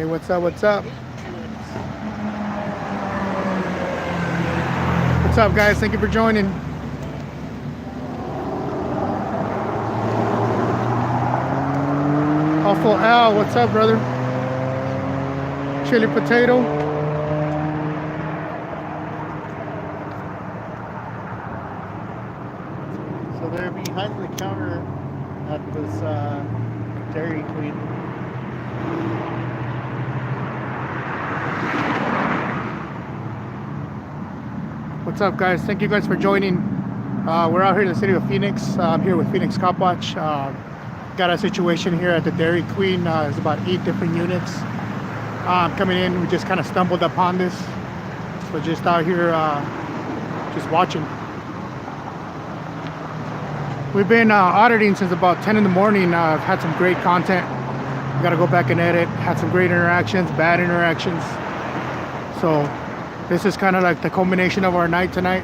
Hey, what's up? What's up? What's up, guys? Thank you for joining. Awful Al, what's up, brother? Chili potato. So they're behind the counter at this Dairy Queen. What's up, guys? Thank you guys for joining. We're out here in the city of Phoenix. I'm here with Phoenix Copwatch. Got a situation here at the Dairy Queen. There's about 8 different units coming in. We just kind of stumbled upon this. So just out here just watching. We've been auditing since about 10 in the morning. I've had some great content. Got to go back and edit. Had some great interactions, bad interactions. So this is kind of like the culmination of our night tonight.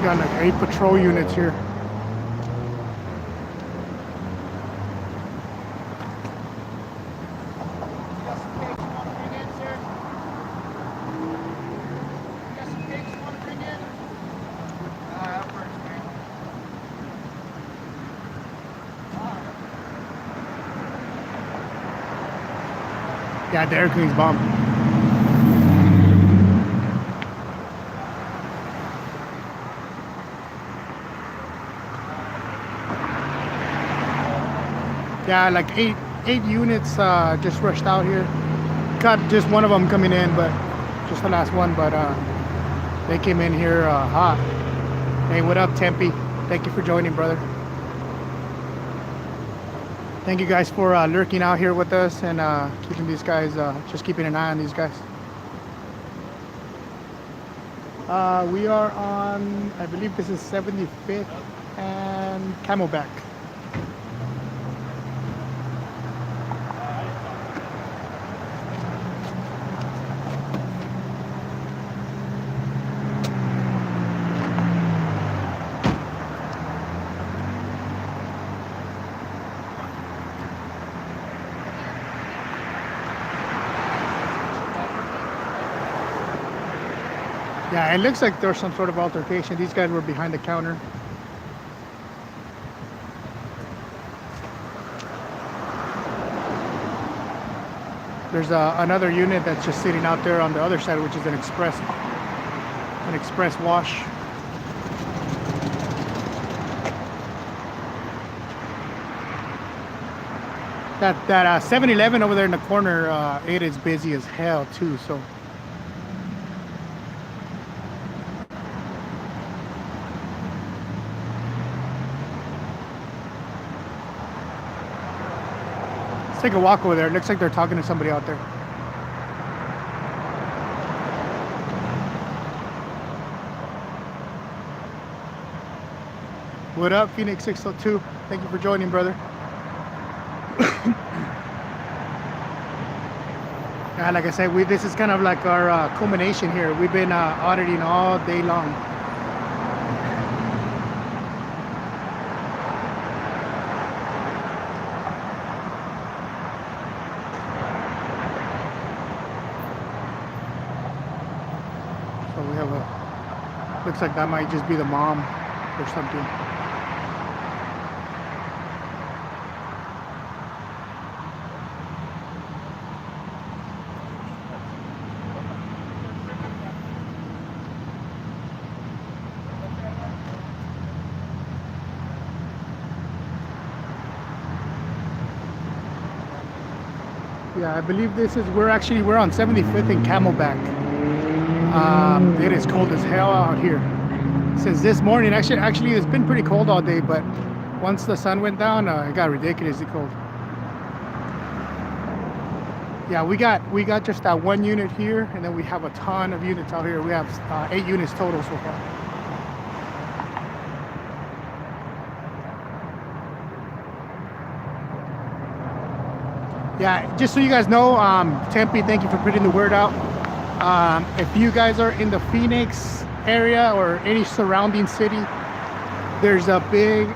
Got like 8 patrol units here. Yeah, Dairy Queen's bomb. Yeah, like eight units just rushed out here. Got just one of them coming in, but just the last one. But they came in here hot. Hey, what up, Tempe? Thank you for joining, brother. Thank you guys for lurking out here with us and keeping these guys, just keeping an eye on these guys. We are on, I believe this is 75th and Camelback. Yeah, it looks like there's some sort of altercation. These guys were behind the counter. There's another unit that's just sitting out there on the other side, which is an express wash. That 7-Eleven over there in the corner, it is busy as hell too. So. Let's take a walk over there. It looks like they're talking to somebody out there. What up, Phoenix 602? Thank you for joining, brother. Yeah, like I said, this is kind of like our culmination here. We've been auditing all day long. Looks like that might just be the mom or something. Yeah, I believe we're on 75th and Camelback. It is cold as hell out here. Since this morning, actually it's been pretty cold all day, but once the sun went down, it got ridiculously cold. Yeah, we got just that one unit here, and then we have a ton of units out here. We have 8 units total so far. Yeah, just so you guys know, Tempe, thank you for putting the word out. If you guys are in the Phoenix area or any surrounding city, there's a big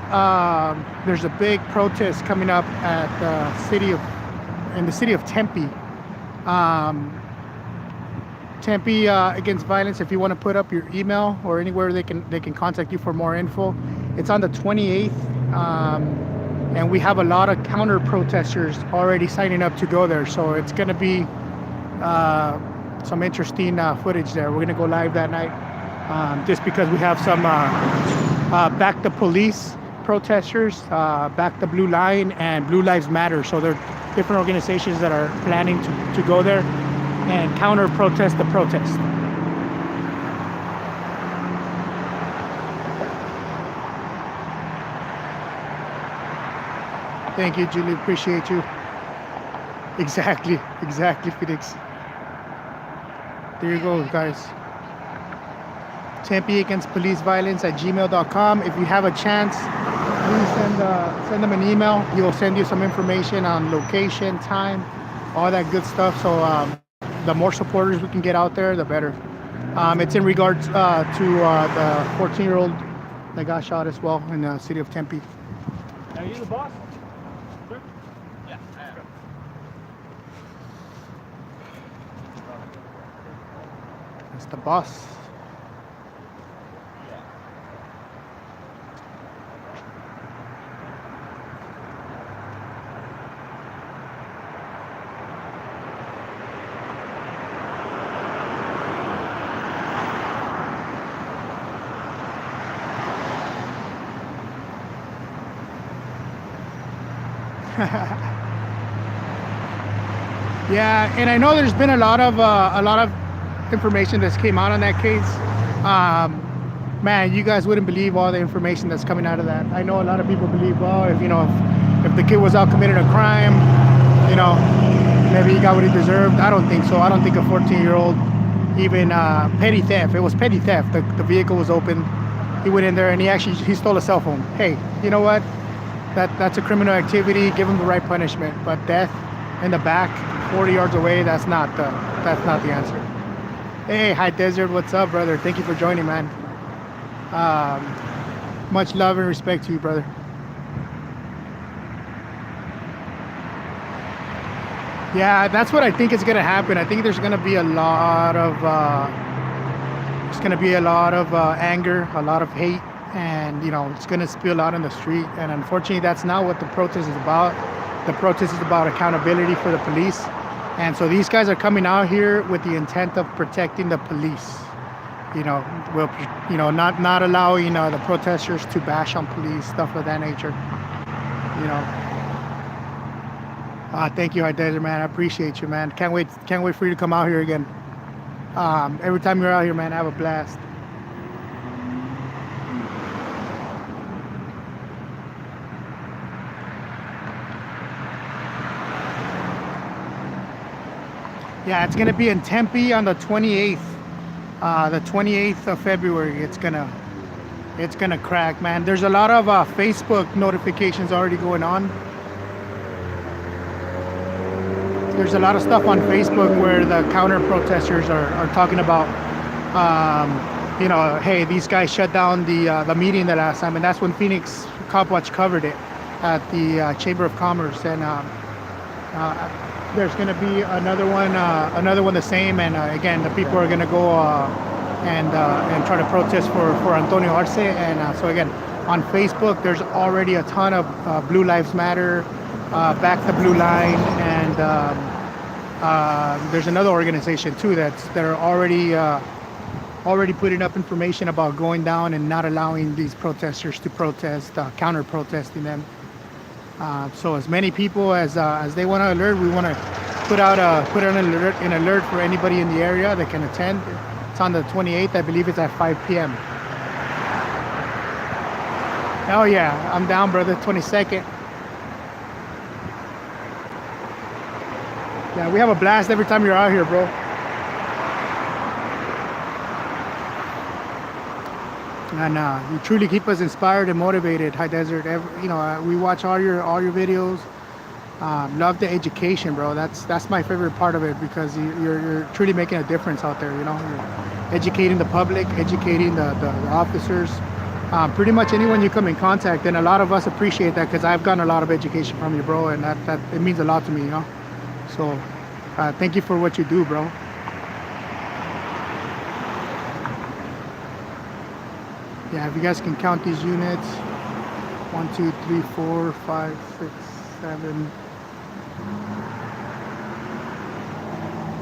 protest coming up at the city of in the city of Tempe. Tempe Against Violence. If you want to put up your email or anywhere they can contact you for more info, it's on the 28th, and we have a lot of counter protesters already signing up to go there. So it's going to be some interesting footage there. We're going to go live that night, just because we have some Back the Police protesters, Back the Blue Line, and Blue Lives Matter. So there are different organizations that are planning to go there and counter protest the protest. Thank you, Julie. Appreciate you. Exactly, Phoenix. There you go, guys. Tempe Against Police Violence at gmail.com. If you have a chance, please send them an email. He'll send you some information on location, time, all that good stuff. So the more supporters we can get out there, the better. It's in regards to the 14-year-old that got shot as well in the city of Tempe. Are you the boss? Sure. Yeah, I am. That's the boss. Yeah, and I know there's been a lot of information that's came out on that case. Man, you guys wouldn't believe all the information that's coming out of that. I know a lot of people believe, well, if the kid was out committing a crime, maybe he got what he deserved. I don't think so. I don't think a 14-year-old, even petty theft. It was petty theft. The vehicle was open. He went in there and he stole a cell phone. Hey, you know what? That's a criminal activity. Give him the right punishment. But death in the back, 40 yards away, that's not the answer. Hey, High Desert, what's up, brother? Thank you for joining, man. Much love and respect to you, brother. Yeah, that's what I think is gonna happen. I think there's gonna be a lot of anger, a lot of hate, and it's gonna spill out in the street. And unfortunately, that's not what the protest is about. The protest is about accountability for the police. And so these guys are coming out here with the intent of protecting the police. Not allowing the protesters to bash on police, stuff of that nature. Thank you, High Desert, man. I appreciate you, man. Can't wait for you to come out here again. Every time you're out here, man, I have a blast. Yeah, it's gonna be in Tempe on the 28th. The 28th of February. It's gonna crack, man. There's a lot of Facebook notifications already going on. There's a lot of stuff on Facebook where the counter protesters are talking about, hey, these guys shut down the meeting the last time, and that's when Phoenix Copwatch covered it at the Chamber of Commerce, and there's going to be another one the same, and again, the people are going to go and try to protest for Antonio Arce, and so again, on Facebook, there's already a ton of Blue Lives Matter, Back the Blue Line, and there's another organization too that are already putting up information about going down and not allowing these protesters to protest, counter protesting them. So as many people as they want to alert, we want to put an alert for anybody in the area that can attend. It's on the 28th, I believe it's at 5 p.m. Oh yeah, I'm down, brother. 22nd. Yeah, we have a blast every time you're out here, bro. And you truly keep us inspired and motivated, High Desert. We watch all your videos. Love the education, bro. That's my favorite part of it, because you're truly making a difference out there. You're educating the public, educating the officers, pretty much anyone you come in contact. And a lot of us appreciate that, because I've gotten a lot of education from you, bro, and that it means a lot to me. So thank you for what you do, bro. Yeah, if you guys can count these units, 1, 2, 3, 4, 5, 6, 7,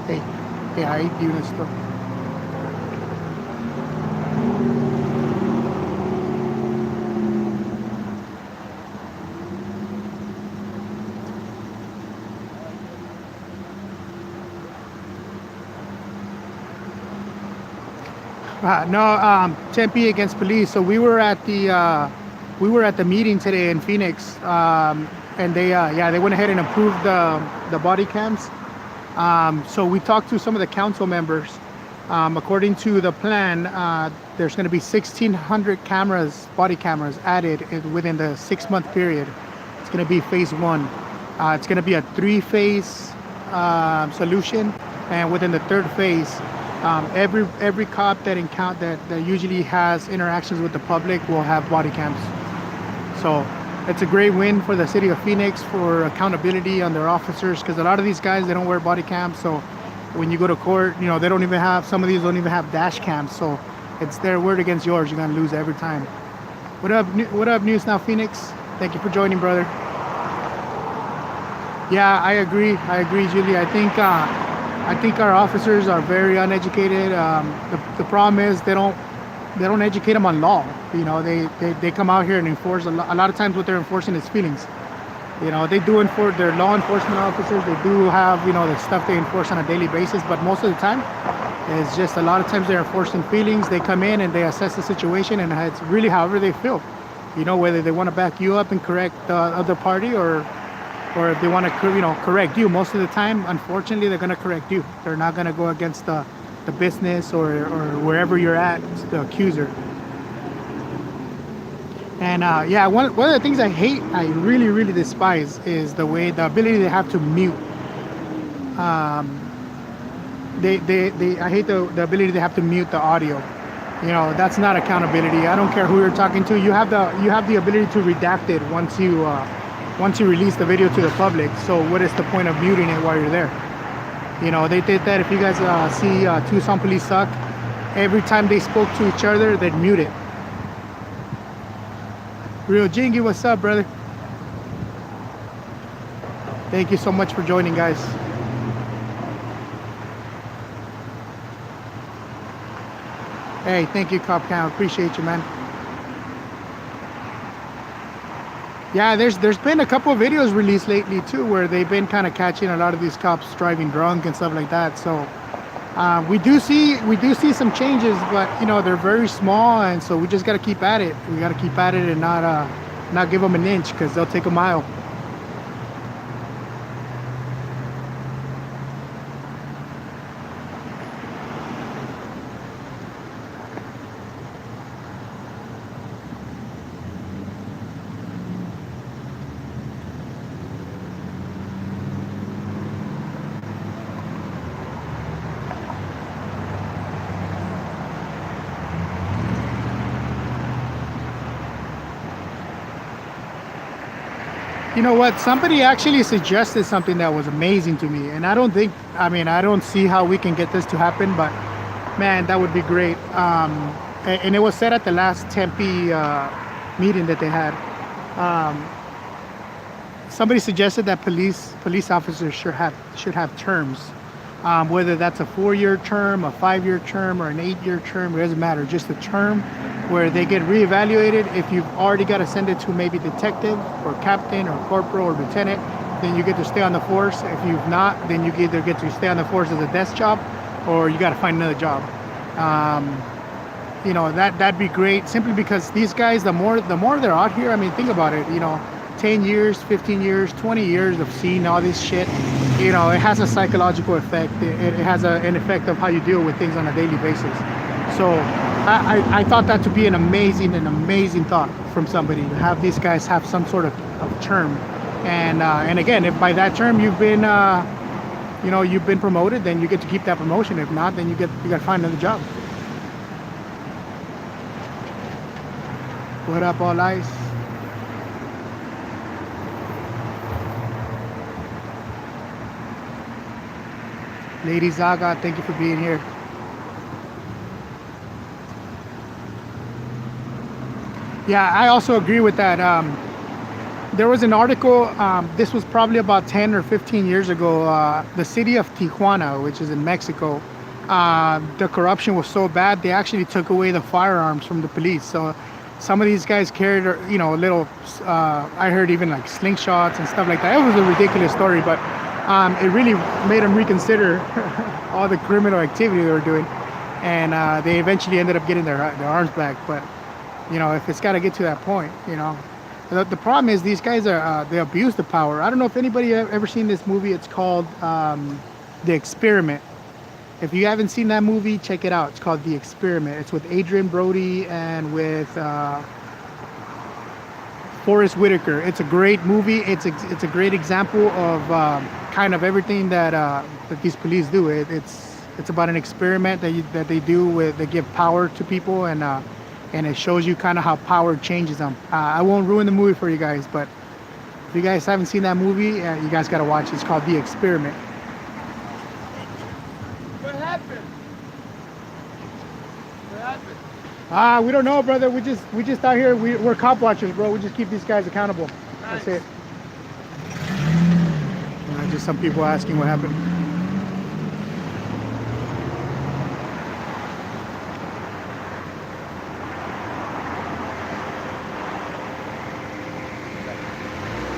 8. Yeah, 8 units though. No, Tempe against police. So we were at the meeting today in Phoenix, and they went ahead and approved the body cams. So we talked to some of the council members. According to the plan, there's going to be 1,600 cameras, body cameras, added within the 6-month period. It's going to be phase 1. It's going to be a 3-phase solution, and within the 3rd phase, every cop that usually has interactions with the public will have body cams. So it's a great win for the city of Phoenix for accountability on their officers, because a lot of these guys, they don't wear body cams. So when you go to court, you know, they don't even have, some of these don't even have dash cams. So it's their word against yours. You're gonna lose every time. What up, News Now Phoenix? Thank you for joining, brother. Yeah, I agree, Julie. I think our officers are very uneducated. The problem is they don't educate them on law. You know, they come out here and enforce a lot of times what they're enforcing is feelings. You know, they do enforce, their law enforcement officers, they do have, you know, the stuff they enforce on a daily basis, but most of the time it's just a lot of times they're enforcing feelings. They come in and they assess the situation, and it's really however they feel. You know, whether they want to back you up and correct the other party, or if they want to, you know, correct you. Most of the time, unfortunately, they're going to correct you. They're not going to go against the business or wherever you're at, the accuser. And yeah, one of the things I really despise is the ability they have to mute. I hate the ability they have to mute the audio. You know, that's not accountability. I don't care who you're talking to. You have the ability to redact it once you release the video to the public. So what is the point of muting it while you're there? You know, they did that. If you guys see Tucson Police Suck, every time they spoke to each other, they'd mute it. Real Jingy, what's up, brother? Thank you so much for joining, guys. Hey, thank you, Cop Count. Appreciate you, man. Yeah, there's been a couple of videos released lately too, where they've been kind of catching a lot of these cops driving drunk and stuff like that. So we do see some changes, but you know, they're very small, and so we just got to keep at it. We got to keep at it and not give them an inch, because they'll take a mile. You know what? Somebody actually suggested something that was amazing to me, and I don't see how we can get this to happen, but man, that would be great. And it was said at the last Tempe meeting that they had. Somebody suggested that police officers should have terms, whether that's a 4-year term, a 5-year term, or an 8-year term. It doesn't matter. Just a term where they get reevaluated. If you've already got to send it to maybe detective or captain or corporal or lieutenant, then you get to stay on the force. If you've not, then you either get to stay on the force as a desk job, or you got to find another job. You know, that'd be great, simply because these guys, the more they're out here, I mean, think about it, you know, 10 years, 15 years, 20 years of seeing all this shit, you know, it has a psychological effect. It has an effect of how you deal with things on a daily basis. So I thought that to be an amazing thought from somebody, to have these guys have some sort of term. And again, if by that term you've been you've been promoted, then you get to keep that promotion. If not, then you got to find another job. What up, All Eyes? Lady Zaga, thank you for being here. Yeah, I also agree with that. There was an article, this was probably about 10 or 15 years ago. The city of Tijuana, which is in Mexico, the corruption was so bad, they actually took away the firearms from the police. So some of these guys carried, little, I heard even like slingshots and stuff like that. It was a ridiculous story, but it really made them reconsider all the criminal activity they were doing. And they eventually ended up getting their arms back. But, if it's got to get to that point, The problem is these guys are they abuse the power. I don't know if anybody ever seen this movie. It's called The Experiment. If you haven't seen that movie, check it out. It's called The Experiment. It's with Adrian Brody and with Forrest Whitaker. It's a great movie. It's a great example of kind of everything that these police do. It's about an experiment that they do with they give power to people, and it shows you kind of how power changes them. I won't ruin the movie for you guys, but if you guys haven't seen that movie, you guys got to watch it. It's called The Experiment. What happened? What happened? We don't know, brother. We just out here. We're cop watchers, bro. We just keep these guys accountable. Nice. That's it. Just some people asking what happened.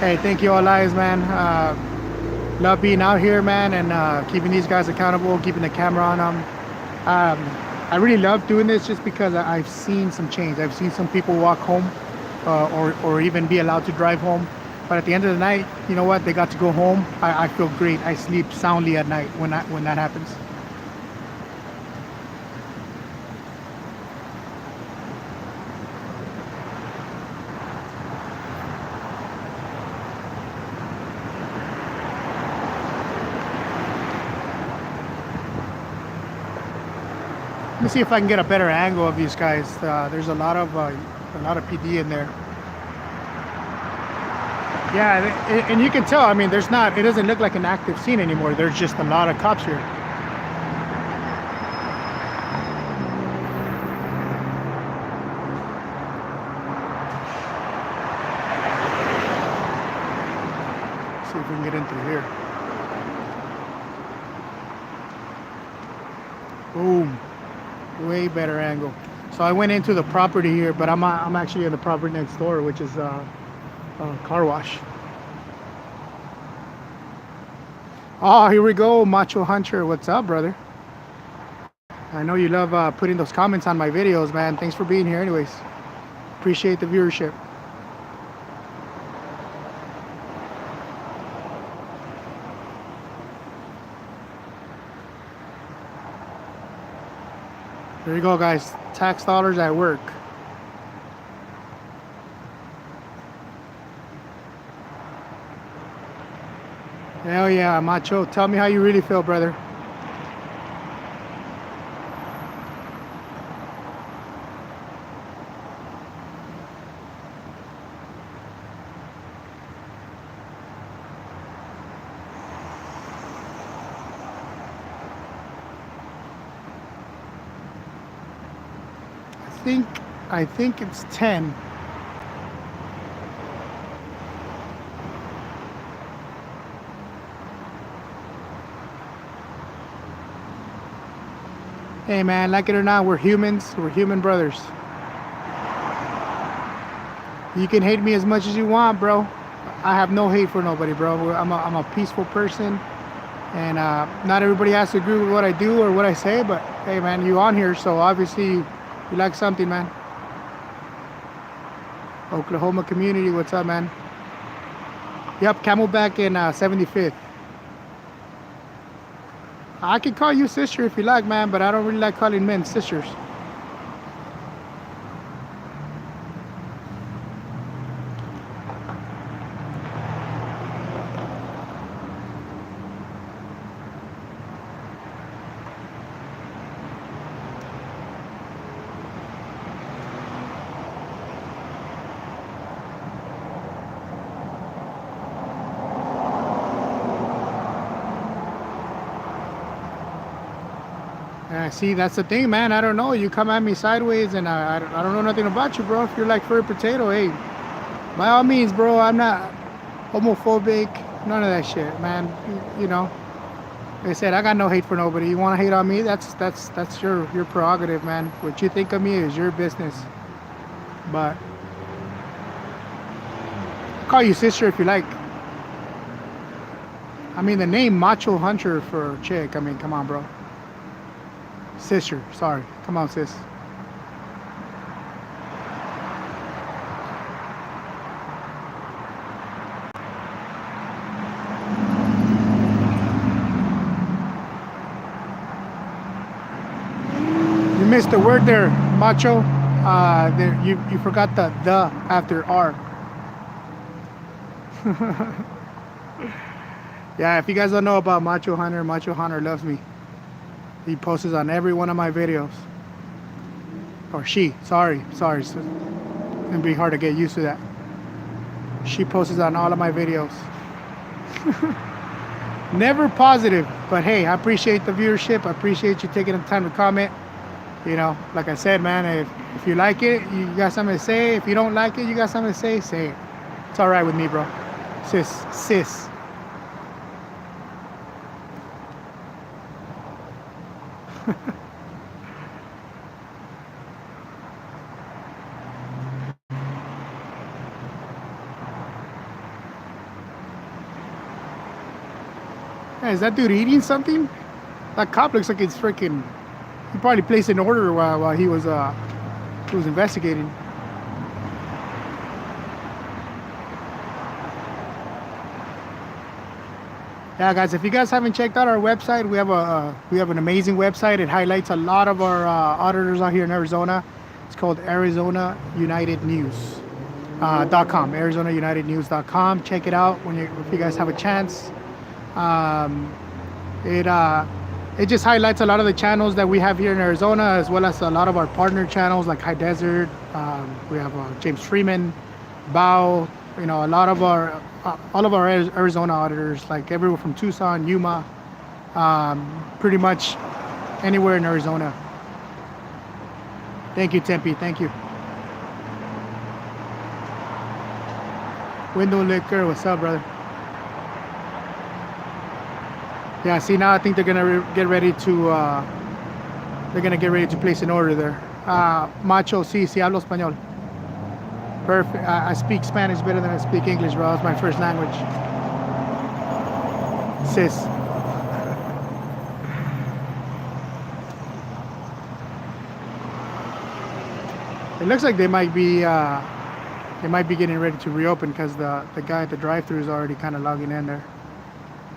Hey, thank you all, guys, man. Love being out here, man, and keeping these guys accountable, keeping the camera on them. I really love doing this just because I've seen some change. I've seen some people walk home or even be allowed to drive home. But at the end of the night, you know what? They got to go home. I feel great. I sleep soundly at night when that happens. Let me see if I can get a better angle of these guys. There's a lot of PD in there. Yeah, and you can tell. I mean, it doesn't look like an active scene anymore. There's just a lot of cops here. Let's see if we can get in through here. Boom. Way better angle. So I went into the property here, but I'm actually in the property next door, which is a car wash. Oh, here we go, Macho Hunter. What's up, brother? I know you love putting those comments on my videos, man. Thanks for being here anyways. Appreciate the viewership. There you go, guys. Tax dollars at work. Hell yeah, Macho. Tell me how you really feel, brother. I think it's 10. Hey man, like it or not, we're humans. We're human brothers. You can hate me as much as you want, bro. I have no hate for nobody, bro. I'm a peaceful person, and not everybody has to agree with what I do or what I say, but hey man, you on here, so obviously you like something, man. Oklahoma community, what's up, man? Yep, Camelback in 75th. I can call you sister if you like, man, but I don't really like calling men sisters. See, that's the thing, man. I don't know. You come at me sideways, and I don't know nothing about you, bro. If you're like furry potato, hey, by all means, bro. I'm not homophobic. None of that shit, man. You know, like I said, I got no hate for nobody. You want to hate on me? That's your prerogative, man. What you think of me is your business. But I'll call you sister if you like. I mean, the name Macho Hunter for a chick. I mean, come on, bro. Sister, sorry. Come on, sis. You missed the word there, Macho. You forgot the after R. Yeah, if you guys don't know about Macho Hunter loves me. He posts on every one of my videos. Or she, sorry. So it's gonna be hard to get used to that. She posts on all of my videos. Never positive, but hey, I appreciate the viewership. I appreciate you taking the time to comment. You know, like I said, man, if you like it, you got something to say. If you don't like it, you got something to say it. It's all right with me, bro. Sis. Hey, is that dude eating something? That cop looks like it's freaking. He probably placed an order while he was investigating. Yeah, guys, if you guys haven't checked out our website, we have an amazing website. It highlights a lot of our auditors out here in Arizona. It's called ArizonaUnitedNews.com. ArizonaUnitedNews.com. Check it out if you guys have a chance. It just highlights a lot of the channels that we have here in Arizona, as well as a lot of our partner channels like High Desert. We have James Freeman, Bao. You know, a lot of all of our Arizona auditors, like everywhere from Tucson, Yuma, pretty much anywhere in Arizona. Thank you, Tempe. Thank you. Window Liquor, what's up, brother? Yeah, see, now I think they're gonna get ready to place an order there. Macho, sí, hablo español. Perfect. I speak Spanish better than I speak English, bro. It's my first language. Sis. It looks like they might be getting ready to reopen because the guy at the drive-thru is already kind of logging in there.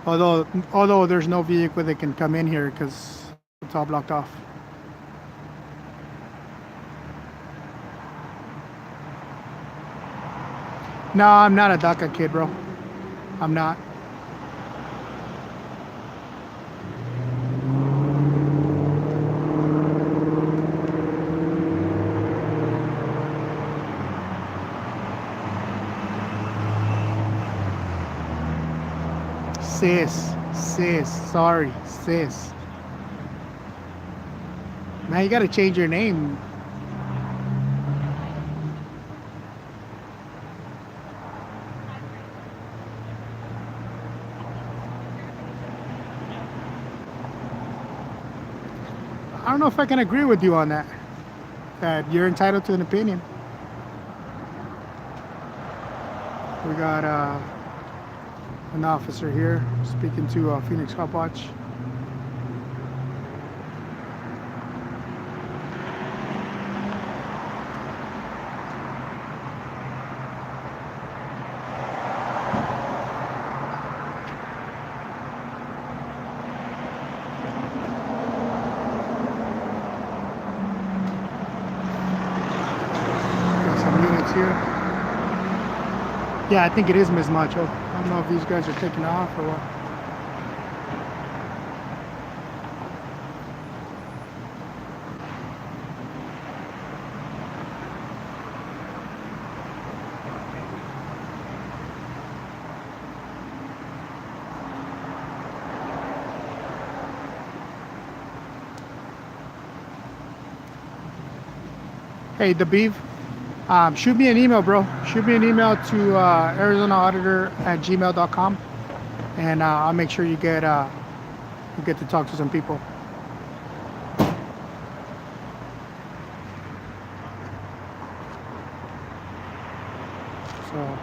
Although there's no vehicle that can come in here because it's all blocked off. No, I'm not a DACA kid, bro. I'm not. Sis, sorry, sis. Man, you gotta change your name. I don't know if I can agree with you on that. That you're entitled to an opinion. We got an officer here speaking to Phoenix Copwatch. Got some units here. Yeah, I think it is Ms. Macho. I don't know if these guys are taking off or what. Hey, the beef. Shoot me an email, bro. Shoot me an email to arizonaauditor@gmail.com, and I'll make sure you get to talk to some people. So.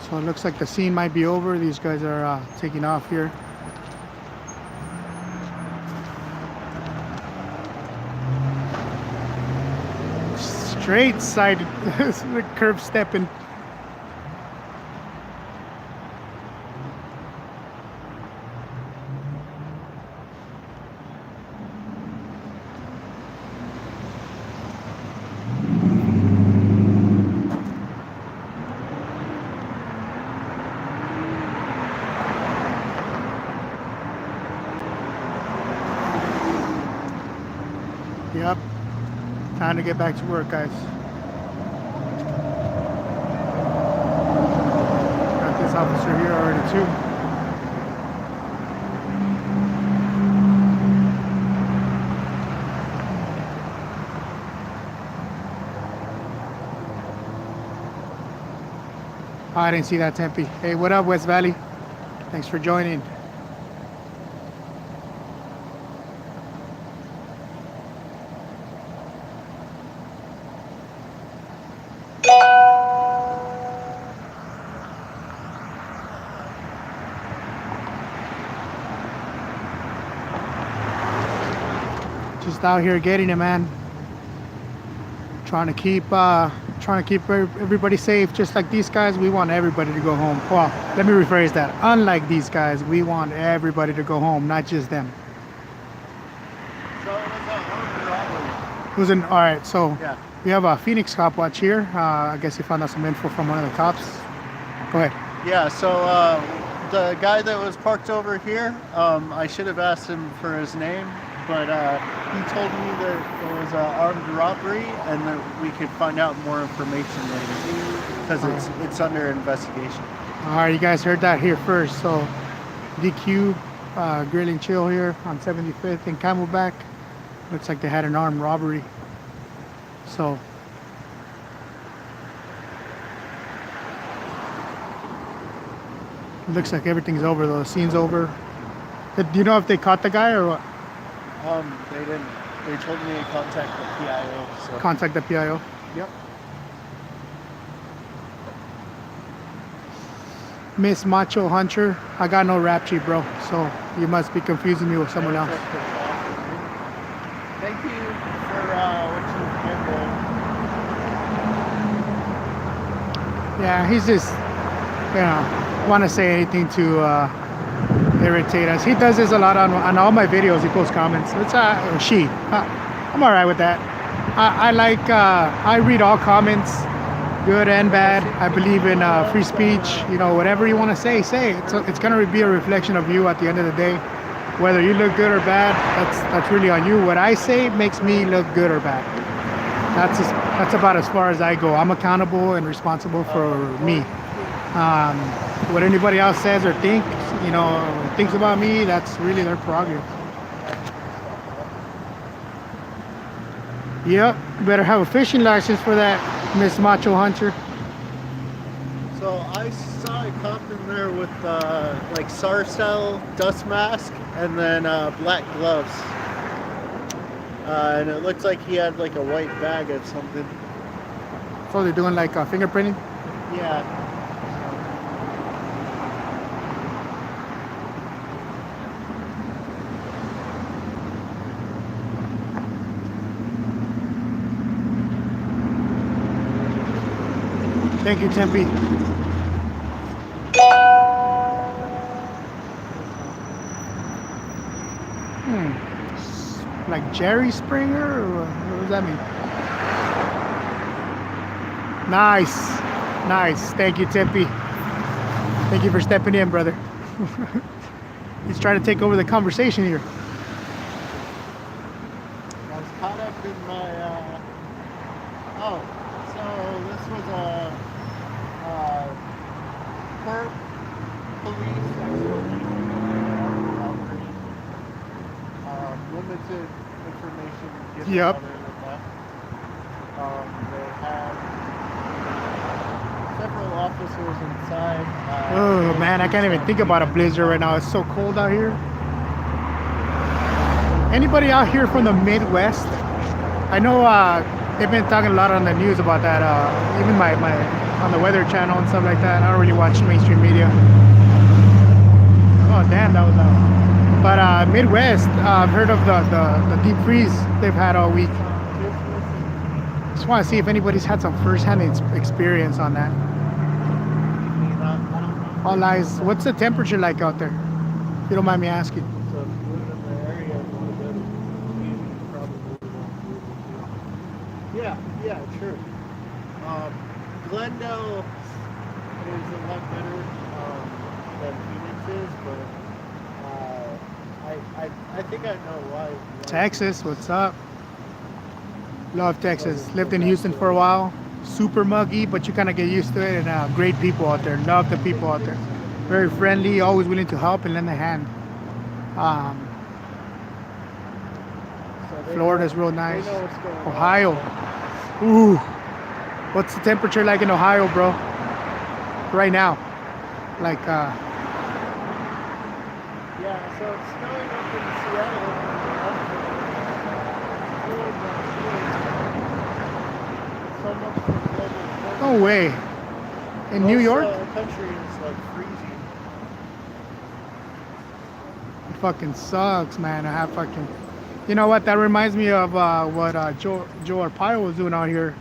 So it looks like the scene might be over. These guys are taking off here. Straight side curb stepping. Yep. Time to get back to work, guys. Got this officer here already too. Oh, I didn't see that, Tempe. Hey, what up, West Valley? Thanks for joining. Just out here getting it, man. Trying to keep everybody safe. Just like these guys, we want everybody to go home. Well, let me rephrase that. Unlike these guys, we want everybody to go home, not just them. So it was an armed robbery. Who's in? All right, so Yeah. we have a Phoenix Copwatch here. I guess you found out some info from one of the cops. Go ahead. Yeah, so the guy that was parked over here, I should have asked him for his name, but he told me that it was an armed robbery and that we could find out more information later because it's under investigation. All right, you guys heard that here first. So DQ Grill and Chill here on 75th and Camelback. Looks like they had an armed robbery. So looks like everything's over though. The scene's over. Do you know if they caught the guy or what? They didn't. They told me to contact the PIO. So. Contact the PIO. Yep. Miss Macho Hunter. I got no rap sheet, bro. So you must be confusing me with someone else. Thank you for what you handled. Yeah, he's just, want to say anything to irritate us. He does this a lot on all my videos. He posts comments. It's I'm all right with that. I read all comments, good and bad. I believe in free speech. You know, whatever you want to say, say. It's gonna be a reflection of you at the end of the day. Whether you look good or bad, that's really on you. What I say makes me look good or bad. That's about as far as I go. I'm accountable and responsible for me. What anybody else says or thinks about me, that's really their prerogative. Yep, better have a fishing license for that, Miss Macho Hunter. So I saw a cop in there with like SAR style dust mask and then black gloves. And it looks like he had like a white bag of something. So they're doing like fingerprinting? Yeah. Thank you, Tempe. Like Jerry Springer, or what does that mean? Nice. Thank you, Tempe. Thank you for stepping in, brother. He's trying to take over the conversation here. I was caught up in my, oh, so this was a, perp police exploration robbery. Limited information given Yep. other than that. They had several officers inside. Oh man, I can't even think about a blizzard right now. It's so cold out here. Anybody out here from the Midwest? I know they've been talking a lot on the news about that. Even my on the Weather Channel and stuff like that. I don't really watch mainstream media. Oh damn, that was loud. But Midwest, I've heard of the deep freeze they've had all week. Just want to see if anybody's had some first-hand experience on that. All eyes. What's the temperature like out there? If you don't mind me asking. So if you live in the area a little bit, you probably won't. Yeah, true. Glendale is a lot better than Phoenix is, but I think I know why. Texas, what's up? Love Texas. Lived in Houston for a while. Super muggy, but you kind of get used to it. And great people out there. Love the people out there. Very friendly, always willing to help and lend a hand. So Florida's real nice. They know what's going on. Ohio. Ooh. What's the temperature like in Ohio, bro? Right now. Like, Yeah, so it's snowing up in Seattle. So much for global no way. In New York? The country is like freezing. It fucking sucks, man. I have fucking... You know what? That reminds me of what Joe Arpaio was doing out here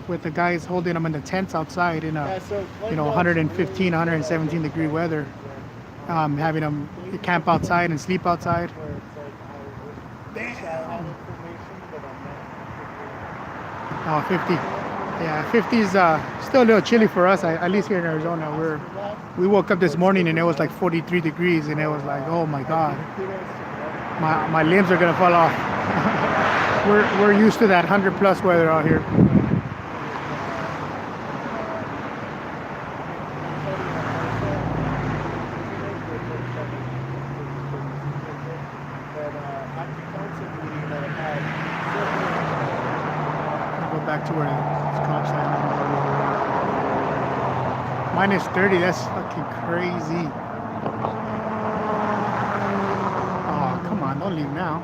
with the guys holding them in the tents outside in a, So 115, 117 degree weather. Having them camp outside and sleep outside. where it's like I have information, but I'm not. Oh, 50. Yeah, 50 is still a little chilly for us, at least here in Arizona. We woke up this morning and it was like 43 degrees and it was like, oh my God. My limbs are gonna fall off. we're used to that 100+ weather out here. Go back to where it's cops at. Minus 30, that's fucking crazy. Oh, come on, don't leave now.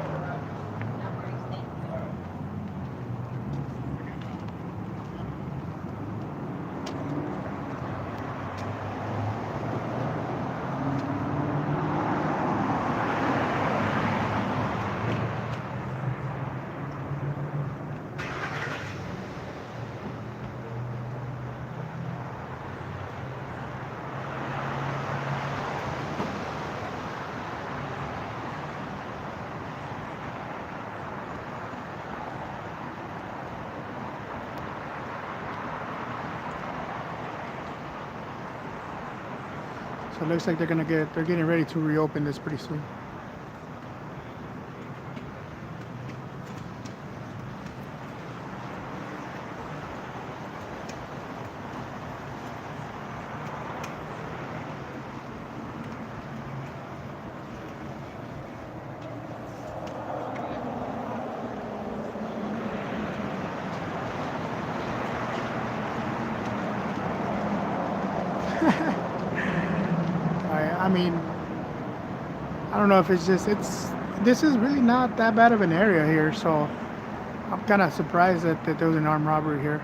So it looks like they're getting ready to reopen this pretty soon. I mean, I don't know if it's just, this is really not that bad of an area here, so I'm kind of surprised that there was an armed robbery here.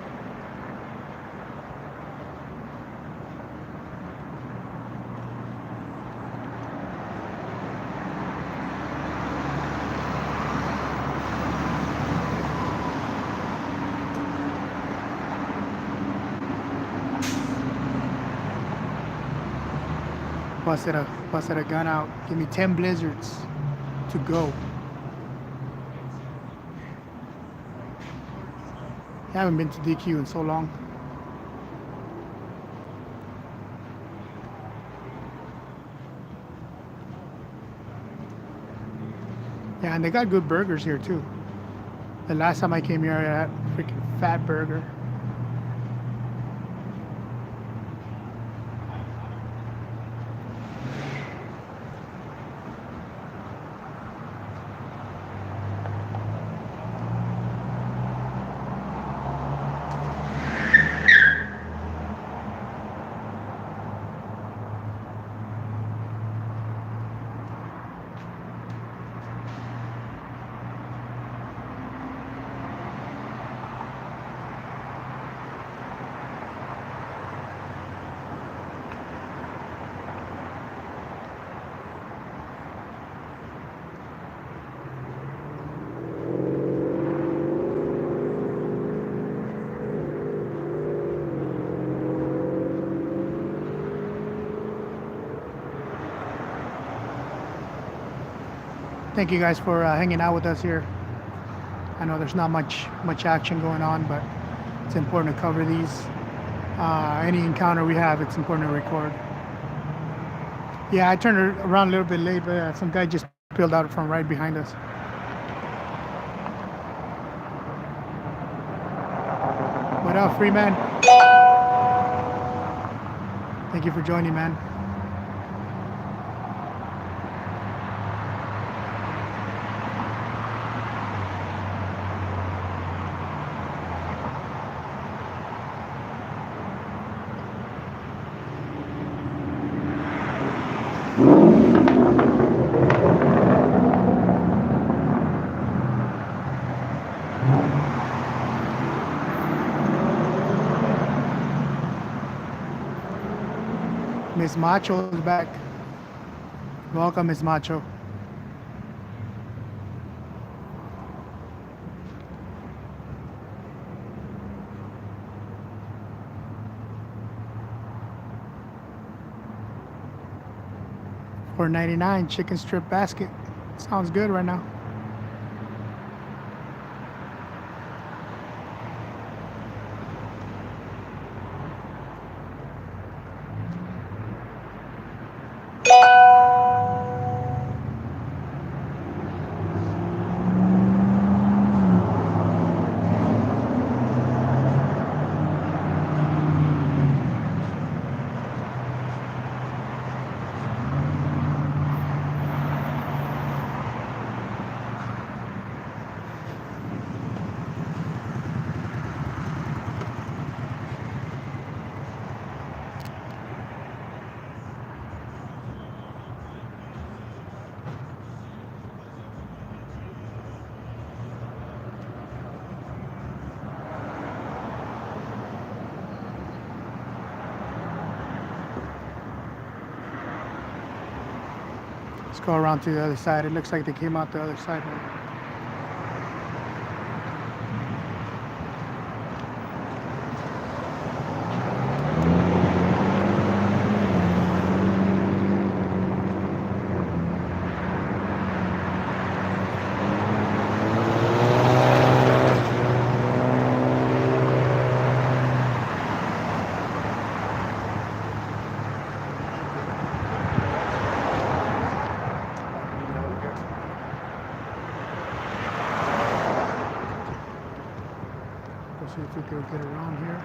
Busted a gun out. Give me 10 blizzards to go. I haven't been to DQ in so long. Yeah, and they got good burgers here too. The last time I came here, I had a freaking fat burger. Thank you guys for hanging out with us here. I know there's not much action going on, but it's important to cover these. Any encounter we have, it's important to record. Yeah, I turned around a little bit late, but some guy just peeled out from right behind us. What up, Freeman? Thank you for joining, man. Miss Macho is back. Welcome, Miss Macho. $4.99 chicken strip basket. Sounds good right now. Let's go around to the other side. It looks like they came out the other side. See if we can get around here.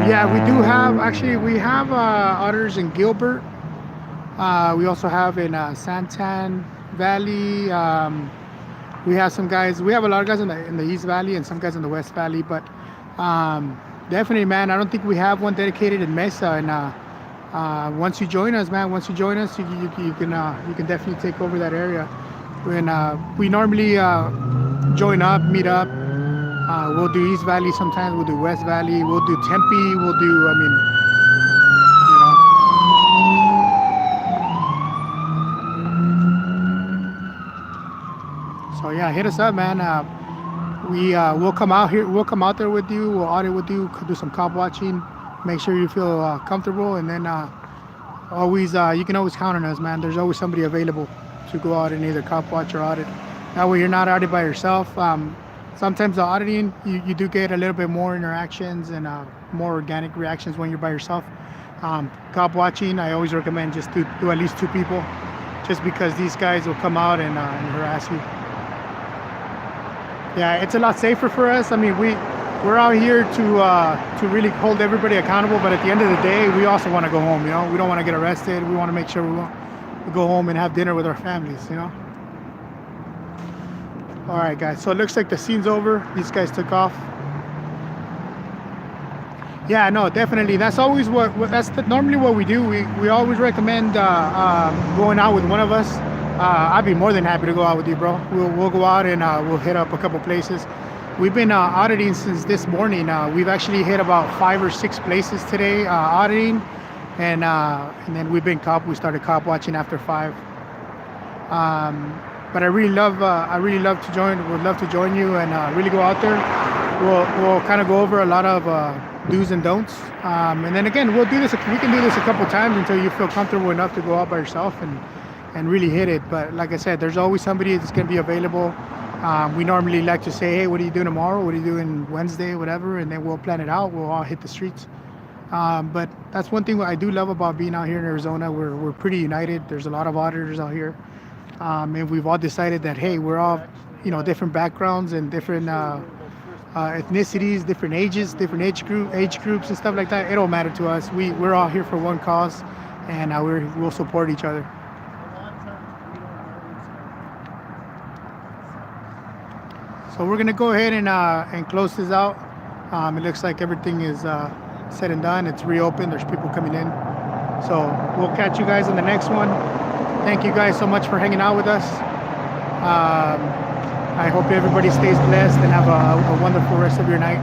Yeah, we do have, actually, we have auditors in Gilbert. We also have in Santan Valley. We have some guys, we have a lot of guys in the East Valley and some guys in the West Valley, but definitely, man, I don't think we have one dedicated in Mesa. And once you join us, man, once you join us, you can definitely take over that area. When we normally join up, meet up. We'll do East Valley sometimes. We'll do West Valley. We'll do Tempe. We'll do. I mean, you know. So yeah, hit us up, man. We'll come out here. We'll come out there with you. We'll audit with you. Do some cop watching. Make sure you feel comfortable, and then always you can always count on us, man. There's always somebody available to go out and either cop watch or audit. That way you're not audited by yourself. Sometimes the auditing, you do get a little bit more interactions and more organic reactions when you're by yourself. Cop watching, I always recommend just do at least 2 people, just because these guys will come out and harass you. Yeah, it's a lot safer for us. I mean, we're out here to really hold everybody accountable, but at the end of the day, we also want to go home. You know, we don't want to get arrested. We want to make sure we go home and have dinner with our families. You know. All right, guys. So it looks like the scene's over. These guys took off. Yeah, no, definitely. That's always normally what we do. We always recommend going out with one of us. I'd be more than happy to go out with you, bro. We'll go out and we'll hit up a couple places. We've been auditing since this morning. We've actually hit about 5 or 6 places today auditing, and then we started cop watching after 5. But I really love to join. Would love to join you and really go out there. We'll kind of go over a lot of do's and don'ts, and then again we can do this a couple times until you feel comfortable enough to go out by yourself and really hit it. But like I said, there's always somebody that's going to be available. We normally like to say, hey, what are you doing tomorrow? What are you doing Wednesday, whatever, and then we'll plan it out. We'll all hit the streets. But that's one thing I do love about being out here in Arizona. We're pretty united. There's a lot of auditors out here. And we've all decided that, hey, we're all, different backgrounds and different ethnicities, different ages, different age groups and stuff like that. It don't matter to us. We're all here for one cause, and we'll support each other. So we're gonna go ahead and close this out. It looks like everything is said and done. It's reopened. There's people coming in. So we'll catch you guys on the next one. Thank you guys so much for hanging out with us. I hope everybody stays blessed and have a wonderful rest of your night.